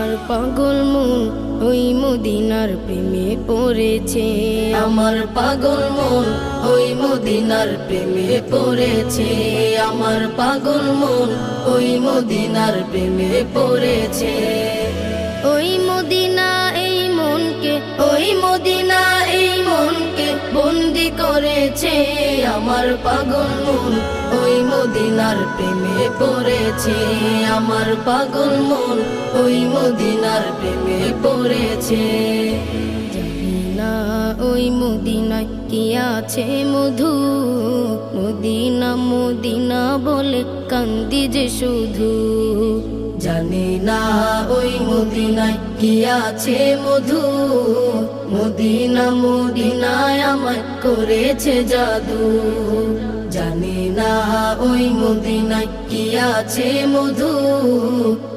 আমার পাগল মন ওই মদিনার প্রেমে পড়েছে। আমার পাগল মন ওই মদিনার প্রেমে পড়েছে। আমার পাগল মন ওই মদিনার প্রেমে পড়েছে। ওই মদিনা এই মনকে, ওই মদিনা এই মনকে বন্দি করেছে। আমার পাগল মন ওই মদিনার প্রেমে পড়েছে। আমার পাগল মন ওই মদিনার প্রেমে পড়েছে। জানি না ওই মদিনায় কি আছে মধু, মদিনা মদিনা বলে কান্দি যে শুধু। জানি না ওই মদিনায় কি আছে মধু, মদিনা মদিনায় আমায় করেছে জাদু। জানি না ওই মদিনায় কি আছে মধু,